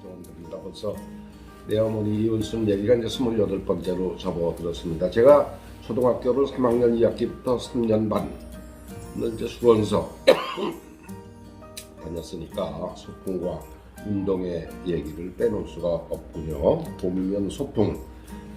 죄송합니다. 벌써 내 어머니 이은순 얘기가 이제 28번째로 접어들었습니다. 제가 초등학교를 3학년 2학기부터 3년 반을 이제 수원서 다녔으니까 소풍과 운동의 얘기를 빼놓을 수가 없군요. 봄이면 소풍,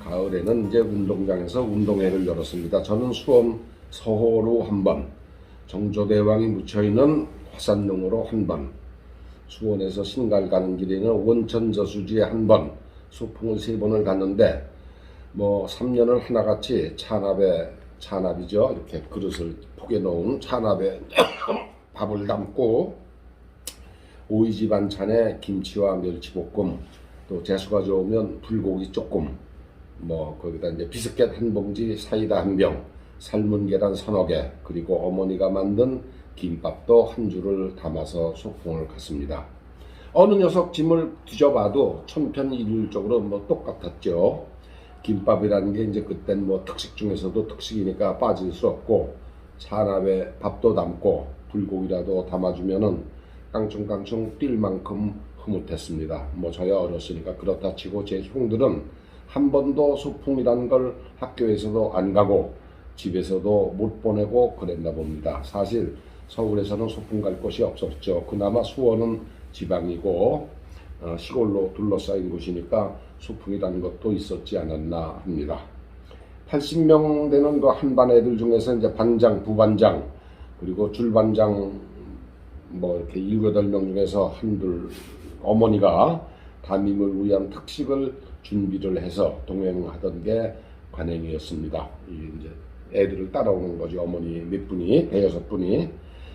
가을에는 이제 운동장에서 운동회를 열었습니다. 저는 수원 서호로 한 번, 정조대왕이 묻혀있는 화산릉으로 한 번, 수원에서 신갈 가는 길에는 원천저수지에 한 번, 소풍을 3번을 갔는데 뭐 3년을 하나같이 찬압이죠. 이렇게 그릇을 폭에 넣은 찬압에 밥을 담고 오이지 반찬에 김치와 멸치볶음, 또 재수가 좋으면 불고기 조금, 뭐 거기다 이제 비스켓 한 봉지, 사이다 한 병, 삶은 계란 3개, 그리고 어머니가 만든 김밥도 한 줄을 담아서 소풍을 갔습니다. 어느 녀석 짐을 뒤져봐도 천편일률적으로 뭐 똑같았죠. 김밥이라는 게 이제 그땐 뭐 특식 중에서도 특식이니까 빠질 수 없고, 찬압에 밥도 담고 불고기라도 담아주면은 깡충깡충 뛸 만큼 흐뭇했습니다. 뭐 저야 어렸으니까 그렇다 치고 제 형들은 한 번도 소풍이라는 걸 학교에서도 안 가고 집에서도 못 보내고 그랬나 봅니다. 사실 서울에서는 소풍 갈 곳이 없었죠. 그나마 수원은 지방이고 시골로 둘러싸인 곳이니까 소풍이라는 것도 있었지 않았나 합니다. 80명 되는 그 한반 애들 중에서 이제 반장, 부반장, 그리고 줄반장 뭐 이렇게 7, 8명 중에서 한둘 어머니가 담임을 위한 특식을 준비를 해서 동행하던 게 관행이었습니다. 이제 애들을 따라오는 거지, 어머니 몇 분이, 대여섯 분이.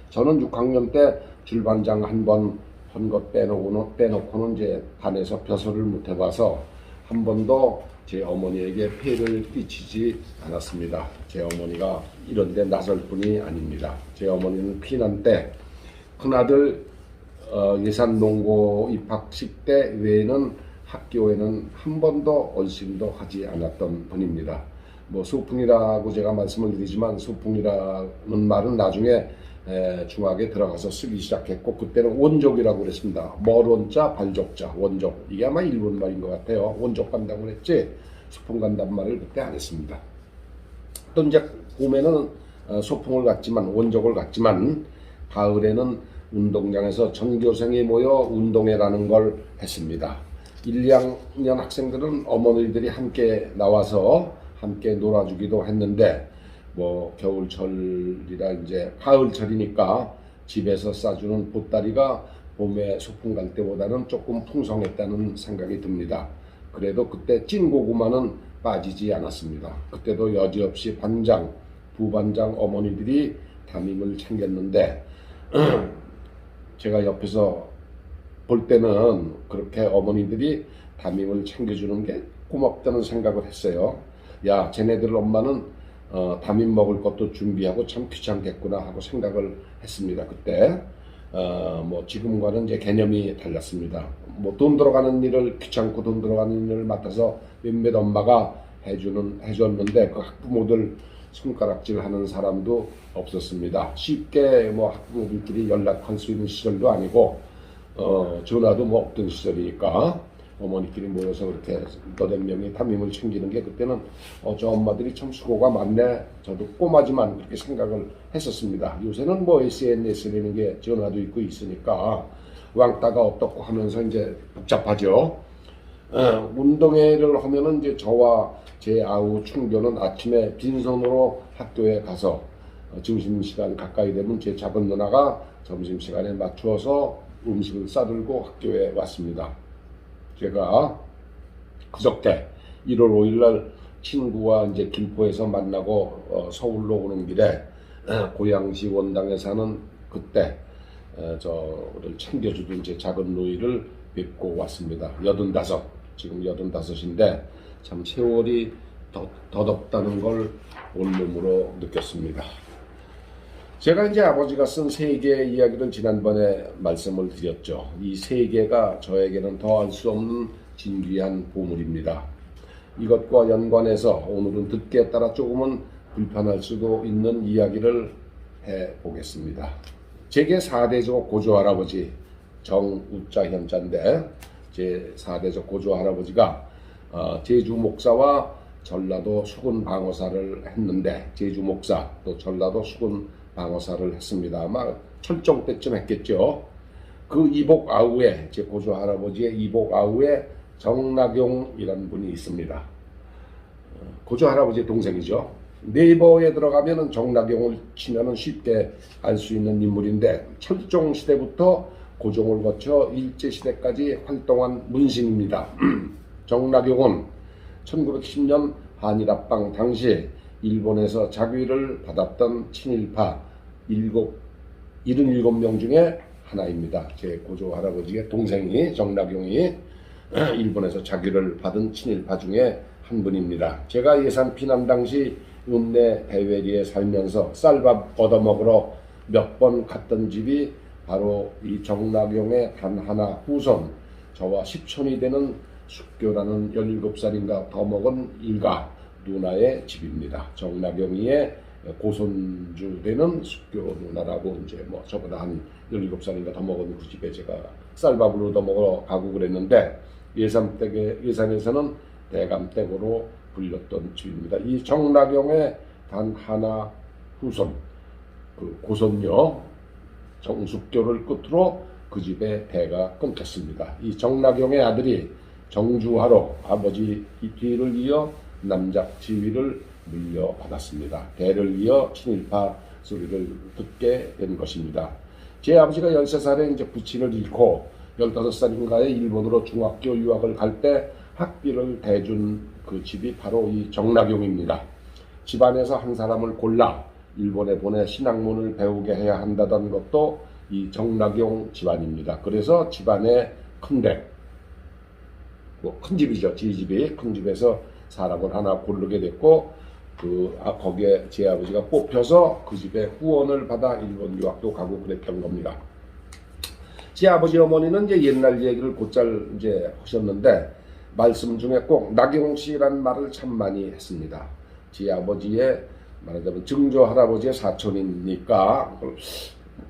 저는 6학년 때 줄반장 한 번 한 것 빼놓고는 이제 반에서 벼슬을 못 해봐서 한 번도 제 어머니에게 폐를 끼치지 않았습니다. 제 어머니가 이런 데 나설 분이 아닙니다. 제 어머니는 피난 때 큰아들 예산농고 입학식 때 외에는 학교에는 한 번도 얼씬도 하지 않았던 분입니다. 뭐 소풍이라고 제가 말씀을 드리지만 소풍이라는 말은 나중에 중학에 들어가서 쓰기 시작했고, 그때는 원족이라고 그랬습니다. 멀원자 발족자 원족, 이게 아마 일본 말인 것 같아요. 원족 간다고 그랬지 소풍 간다는 말을 그때 안 했습니다. 또 이제 봄에는 소풍을 갔지만, 원족을 갔지만, 가을에는 운동장에서 전교생이 모여 운동회라는 걸 했습니다. 1, 2학년 학생들은 어머니들이 함께 나와서 함께 놀아주기도 했는데, 뭐 겨울철이라 이제 가을철이니까 집에서 싸주는 보따리가 봄에 소풍 갈 때보다는 조금 풍성했다는 생각이 듭니다. 그래도 그때 찐고구마는 빠지지 않았습니다. 그때도 여지없이 반장, 부반장 어머니들이 담임을 챙겼는데 제가 옆에서 볼 때는 그렇게 어머니들이 담임을 챙겨주는 게 고맙다는 생각을 했어요. 야, 쟤네들 엄마는 담임 먹을 것도 준비하고 참 귀찮겠구나 하고 생각을 했습니다. 그때 뭐 지금과는 이제 개념이 달랐습니다. 뭐 돈 들어가는 일을 귀찮고 돈 들어가는 일을 맡아서 몇몇 엄마가 해줬는데 그 학부모들 손가락질하는 사람도 없었습니다. 쉽게 뭐 학부모들끼리 연락할 수 있는 시절도 아니고 전화도 뭐 없던 시절이니까 어머니끼리 모여서 그렇게 너댓 명이 담임을 챙기는 게, 그때는 저 엄마들이 참 수고가 많네, 저도 꼬마지만 그렇게 생각을 했었습니다. 요새는 뭐 SNS라는 게 전화도 있고 있으니까 왕따가 어떻고 하면서 이제 복잡하죠. 운동회를 하면은 이제 저와 제 아우 충교는 아침에 빈손으로 학교에 가서 점심시간 가까이 되면 제 작은 누나가 점심시간에 맞추어서 음식을 싸들고 학교에 왔습니다. 제가 그저께 1월 5일 날 친구와 이제 김포에서 만나고 서울로 오는 길에 고양시 원당에 사는 그때 저를 챙겨주던 제 작은 누이를 뵙고 왔습니다. 85, 지금 85인데 참 세월이 더덥다는 걸 온몸으로 느꼈습니다. 제가 이제 아버지가 쓴 세계의 이야기는 지난번에 말씀을 드렸죠. 이 세계가 저에게는 더할 수 없는 진귀한 보물입니다. 이것과 연관해서 오늘은 듣기에 따라 조금은 불편할 수도 있는 이야기를 해보겠습니다. 제게 4대조 고조할아버지 정우자 현자인데 제4대적 고조 할아버지가 제주 목사와 전라도 수군 방어사를 했는데, 제주 목사 또 전라도 수군 방어사를 했습니다. 아마 철종 때쯤 했겠죠. 그 이복 아우에, 제 고조 할아버지의 이복 아우에 정락용이라는 분이 있습니다. 고조 할아버지의 동생이죠. 네이버에 들어가면은 정락용을 치면은 쉽게 알 수 있는 인물인데, 철종 시대부터 고종을 거쳐 일제 시대까지 활동한 문신입니다. 정락용은 1910년 한일합방 당시 일본에서 자위를 받았던 친일파 77명 중에 하나입니다. 제 고조 할아버지의 동생이, 정락용이 일본에서 자위를 받은 친일파 중에 한 분입니다. 제가 예산 피난 당시 읍내 대회리에 살면서 쌀밥 얻어먹으러 몇 번 갔던 집이 바로 이 정락용의 단 하나 후손, 저와 10촌이 되는 숙교라는 17살인가 더 먹은 일가 누나의 집입니다. 정락용이의 고손주 되는 숙교 누나라고, 이제 뭐 저보다 한 17살인가 더 먹은 그 집에 제가 쌀밥을 얻어 먹으러 가고 그랬는데, 예산에서는 대감댁으로 불렸던 집입니다. 이 정락용의 단 하나 후손, 그 고손녀 정숙교를 끝으로 그 집의 대가 끊겼습니다. 이 정락용의 아들이 정주하로 아버지 뒤를 이어 남작 지위를 물려받았습니다. 대를 이어 친일파 소리를 듣게 된 것입니다. 제 아버지가 13살에 이제 부친을 잃고 15살인가에 일본으로 중학교 유학을 갈 때 학비를 대준 그 집이 바로 이 정락용입니다. 집안에서 한 사람을 골라 일본에 보내 신학문을 배우게 해야 한다던 것도 이 정락용 집안입니다. 그래서 집안의 큰댁, 큰 집이죠. 제 집이 큰 집에서 사람을 하나 고르게 됐고, 거기에 제 아버지가 뽑혀서 그 집에 후원을 받아 일본 유학도 가고 그랬던 겁니다. 제 아버지 어머니는 이제 옛날 얘기를 곧잘 이제 하셨는데, 말씀 중에 꼭 나경씨라는 말을 참 많이 했습니다. 제 아버지의 말하자면 증조 할아버지의 사촌이니까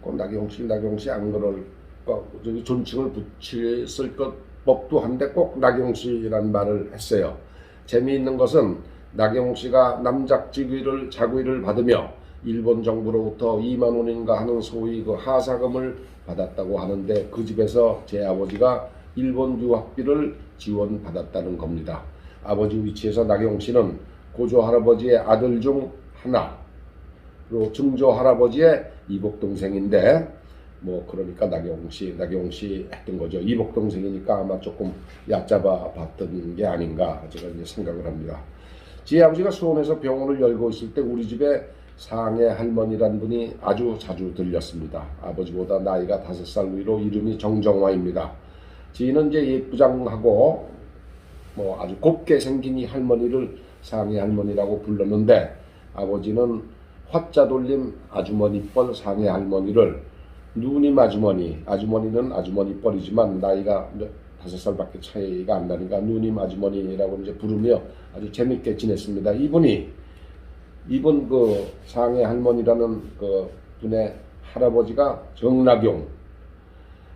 꼭 나경씨 안 그럴 거, 존칭을 붙였을 것 법도 한데 꼭 나경씨라는 말을 했어요. 재미있는 것은 나경씨가 남작지위를 자위를 받으며 일본 정부로부터 2만 원인가 하는 소위 그 하사금을 받았다고 하는데, 그 집에서 제 아버지가 일본 유학비를 지원받았다는 겁니다. 아버지 위치에서 나경씨는 고조 할아버지의 아들 중 하나, 그리고 증조 할아버지의 이복 동생인데, 뭐 그러니까 나경씨 했던 거죠. 이복 동생이니까 아마 조금 얕잡아 봤던 게 아닌가 제가 이제 생각을 합니다. 제 아버지가 수원에서 병원을 열고 있을 때 우리 집에 상해 할머니라는 분이 아주 자주 들렸습니다. 아버지보다 나이가 5살 위로 이름이 정정화입니다. 지인은 이제 예쁘장하고 뭐 아주 곱게 생긴 이 할머니를 상해 할머니라고 불렀는데, 아버지는 화자 돌림 아주머니뻘 상해 할머니를 누님 아주머니는 아주머니 뻘이지만 나이가 5살밖에 차이가 안 나니까 누님 아주머니라고 이제 부르며 아주 재밌게 지냈습니다. 이분 그 상해 할머니라는 그 분의 할아버지가 정락용,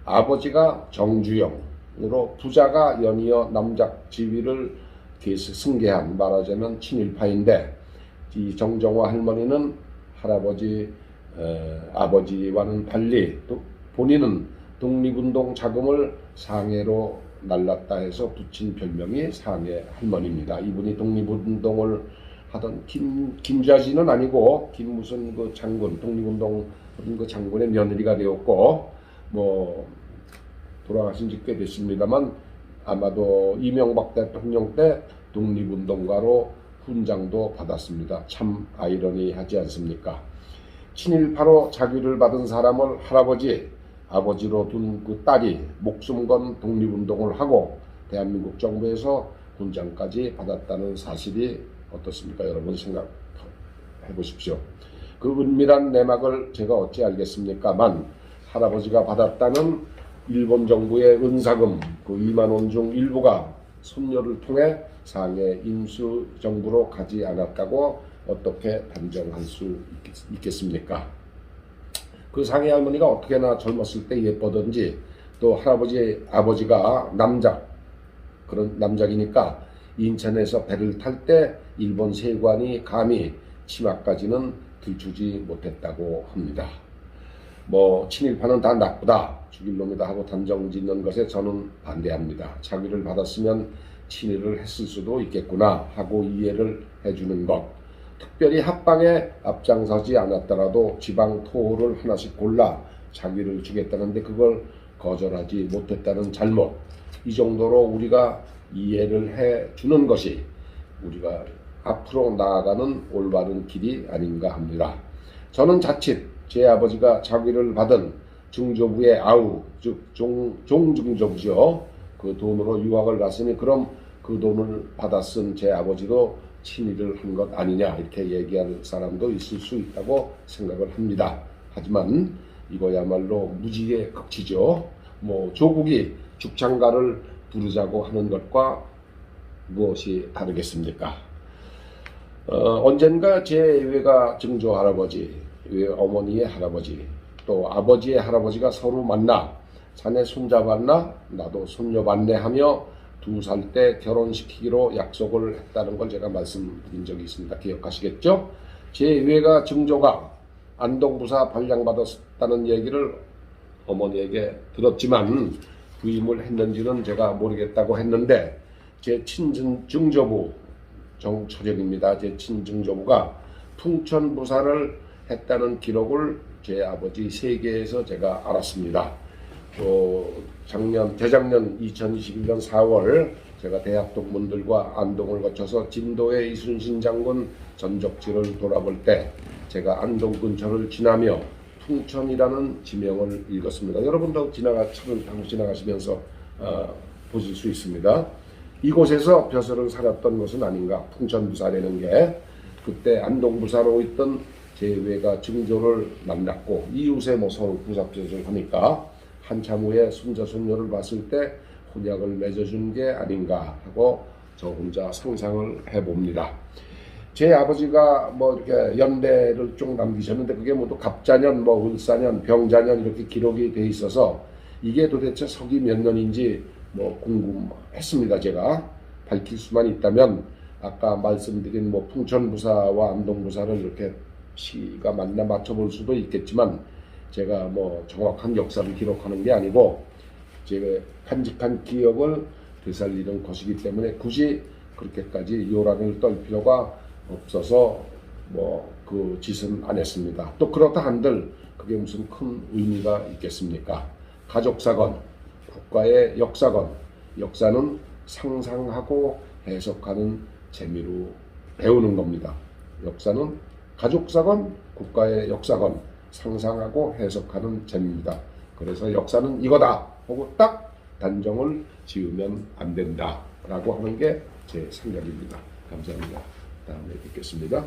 아버지가 정주영으로 부자가 연이어 남작 지위를 승계한, 말하자면 친일파인데, 이 정정화 할머니는 아버지와는 달리 또 본인은 독립운동 자금을 상해로 날랐다 해서 붙인 별명이 상해 할머니입니다. 이분이 독립운동을 하던 김좌진은 아니고 김무슨 그 장군, 독립운동 그 장군의 며느리가 되었고, 뭐 돌아가신 지 꽤 됐습니다만 아마도 이명박 대통령 때 독립운동가로 훈장도 받았습니다. 참 아이러니하지 않습니까? 친일파로 자위를 받은 사람을 아버지로 둔 그 딸이 목숨 건 독립운동을 하고 대한민국 정부에서 훈장까지 받았다는 사실이 어떻습니까? 여러분 생각해 보십시오. 그 은밀한 내막을 제가 어찌 알겠습니까만, 할아버지가 받았다는 일본 정부의 은사금 그 2만 원 중 일부가 손녀를 통해 상해 임수정부로 가지 않았다고 어떻게 단정할 수 있겠습니까? 그 상해 할머니가 어떻게나 젊었을 때 예쁘던지 또 할아버지 아버지가 그런 남작이니까 인천에서 배를 탈 때 일본 세관이 감히 치마까지는 들추지 못했다고 합니다. 뭐 친일파는 다 나쁘다, 죽일 놈이다 하고 단정 짓는 것에 저는 반대합니다. 자기를 받았으면 친일을 했을 수도 있겠구나 하고 이해를 해주는 것, 특별히 합방에 앞장서지 않았더라도 지방 토호를 하나씩 골라 자기를 주겠다는데 그걸 거절하지 못했다는 잘못, 이 정도로 우리가 이해를 해주는 것이 우리가 앞으로 나아가는 올바른 길이 아닌가 합니다. 저는 자칫 제 아버지가 자위를 받은 증조부의 아우, 즉 종증조부죠. 그 돈으로 유학을 갔으니 그럼 그 돈을 받아 쓴 제 아버지도 친일을 한 것 아니냐 이렇게 얘기할 사람도 있을 수 있다고 생각을 합니다. 하지만 이거야말로 무지의 극치죠. 뭐 조국이 죽창가를 부르자고 하는 것과 무엇이 다르겠습니까? 언젠가 제 외가 증조 할아버지, 어머니의 할아버지, 또 아버지의 할아버지가 서로 만나 자네 손자 봤나? 나도 손녀 봤네 하며 2살 때 결혼시키기로 약속을 했다는 걸 제가 말씀드린 적이 있습니다. 기억하시겠죠? 제 외가 증조가 안동부사 발령받았다는 얘기를 어머니에게 들었지만 부임을 했는지는 제가 모르겠다고 했는데 제 친증조부 정초정입니다. 제 친증조부가 풍천부사를 했다는 기록을 제 아버지 세계에서 제가 알았습니다. 재작년 2021년 4월 제가 대학 동문들과 안동을 거쳐서 진도의 이순신 장군 전적지를 돌아볼 때 제가 안동 근처를 지나며 풍천이라는 지명을 읽었습니다. 여러분도 차를 타고 지나가시면서 보실 수 있습니다. 이곳에서 벼슬을 살았던 것은 아닌가. 풍천부사라는 게 그때 안동부사로 있던 제 외가 증조를 만났고 이웃에 뭐 서로 부사표를 하니까 한참 후에 손자 손녀를 봤을 때 혼약을 맺어준 게 아닌가 하고 저 혼자 상상을 해봅니다. 제 아버지가 뭐 이렇게 연대를 쭉 남기셨는데 그게 모두 갑자년, 뭐 을사년, 병자년 이렇게 기록이 돼 있어서 이게 도대체 서기 몇 년인지 뭐 궁금했습니다. 제가 밝힐 수만 있다면 아까 말씀드린 뭐 풍천부사와 안동부사를 이렇게 시가 맞나 맞춰볼 수도 있겠지만 제가 뭐 정확한 역사를 기록하는 게 아니고 제가 간직한 기억을 되살리는 것이기 때문에 굳이 그렇게까지 요란을 떨 필요가 없어서 뭐 그 짓은 안 했습니다. 또 그렇다 한들 그게 무슨 큰 의미가 있겠습니까? 가족사건, 국가의 역사건, 역사는 상상하고 해석하는 재미로 배우는 겁니다. 역사는 가족사건, 국가의 역사건, 상상하고 해석하는 재미입니다. 그래서 역사는 이거다 하고 딱 단정을 지으면 안 된다 라고 하는 게 제 생각입니다. 감사합니다. 다음에 뵙겠습니다.